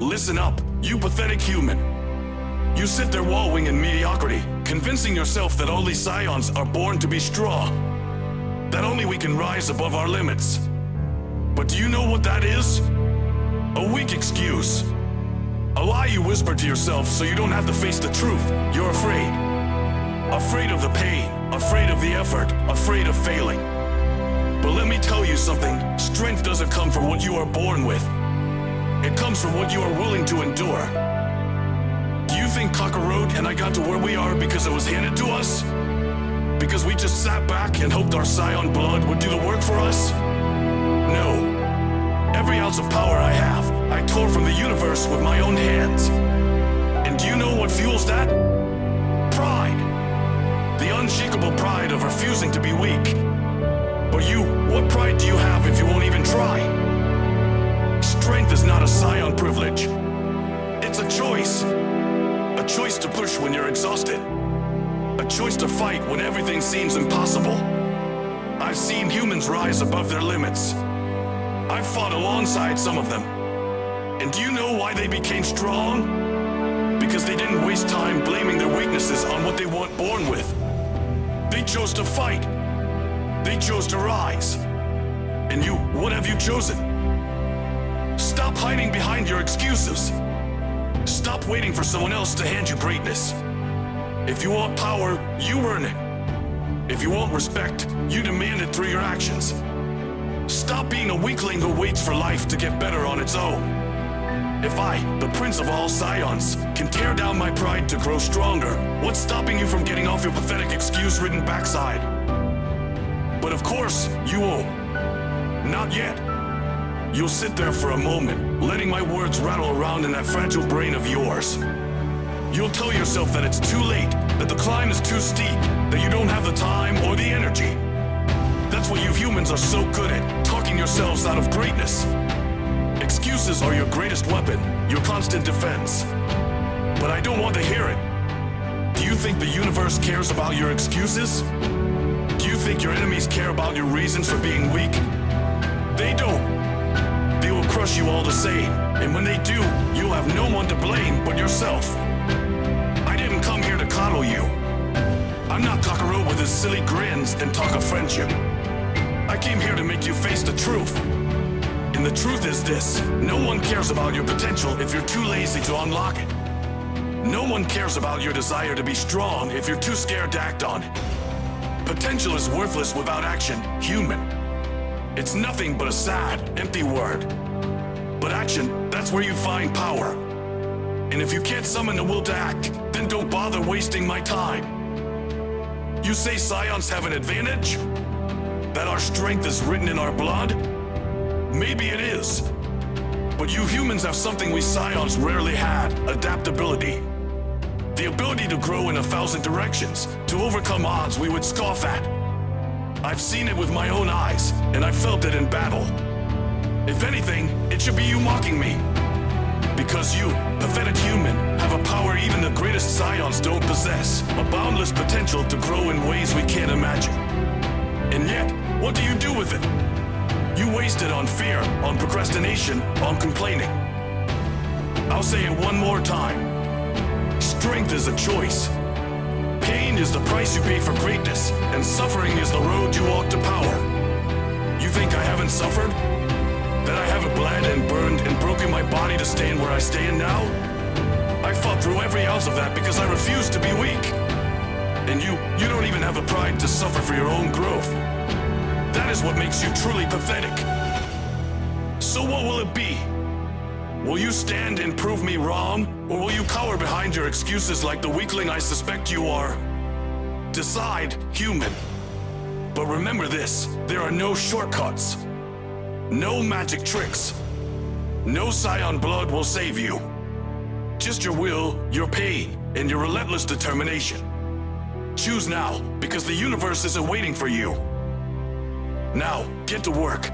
listen up, you pathetic human. You sit there wallowing in mediocrity, convincing yourself that only Saiyans are born to be straw, that only we can rise above our limits. But do you know what that is? A weak excuse. A lie you whisper to yourself so you don't have to face the truth. You're afraid. Afraid of the pain, afraid of the effort, afraid of failing. But let me tell you something, strength doesn't come from what you are born with. It comes from what you are willing to endure. Do you think Kakarot and I got to where we are because it was handed to us? Because we just sat back and hoped our Saiyan blood would do the work for us? No. Every ounce of power I have, I tore from the universe with my own hands. And do you know what fuels that? Pride. The unshakable pride of refusing to be weak. But you, what pride do you have if you won't even try? Strength is not a Saiyan privilege. It's a choice. A choice to push when you're exhausted. A choice to fight when everything seems impossible. I've seen humans rise above their limits. I've fought alongside some of them. And do you know why they became strong? Because they didn't waste time blaming their weaknesses on what they weren't born with. They chose to fight. They chose to rise. And you, what have you chosen? Stop hiding behind your excuses. Stop waiting for someone else to hand you greatness. If you want power, you earn it. If you want respect, you demand it through your actions. Stop being a weakling who waits for life to get better on its own. If I, the Prince of all Saiyans, can tear down my pride to grow stronger, what's stopping you from getting off your pathetic excuse-ridden backside? But of course, you won't. Not yet. You'll sit there for a moment, letting my words rattle around in that fragile brain of yours. You'll tell yourself that it's too late, that the climb is too steep, that you don't have the time or the energy. That's what you humans are so good at, talking yourselves out of greatness. Excuses are your greatest weapon, your constant defense. But I don't want to hear it. Do you think the universe cares about your excuses? Do you think your enemies care about your reasons for being weak? They don't. They will crush you all the same, and when they do, you'll have no one to blame but yourself. I didn't come here to coddle you. I'm not Kakarot with his silly grins and talk of friendship. I came here to make you face the truth. And the truth is this, no one cares about your potential if you're too lazy to unlock it. No one cares about your desire to be strong if you're too scared to act on it. Potential is worthless without action, human. It's nothing but a sad, empty word. But action, that's where you find power. And if you can't summon the will to act, then don't bother wasting my time. You say Saiyans have an advantage? That our strength is written in our blood? Maybe it is. But you humans have something we Saiyans rarely had, adaptability. The ability to grow in 1,000 directions, to overcome odds we would scoff at. I've seen it with my own eyes, and I felt it in battle. If anything, it should be you mocking me. Because you, pathetic human, have a power even the greatest Saiyans don't possess, a boundless potential to grow in ways we can't imagine. And yet, what do you do with it? You waste it on fear, on procrastination, on complaining. I'll say it one more time. Strength is a choice. Pain is the price you pay for greatness, and suffering is the road you walk to power. You think I haven't suffered? That I haven't bled and burned and broken my body to stand where I stand now? I fought through every ounce of that because I refused to be weak. And you don't even have the pride to suffer for your own growth. That is what makes you truly pathetic. So what will it be? Will you stand and prove me wrong, or will you cower behind your excuses like the weakling I suspect you are? Decide, human. But remember this, there are no shortcuts. No magic tricks. No Saiyan blood will save you. Just your will, your pain, and your relentless determination. Choose now, because the universe isn't waiting for you. Now, get to work.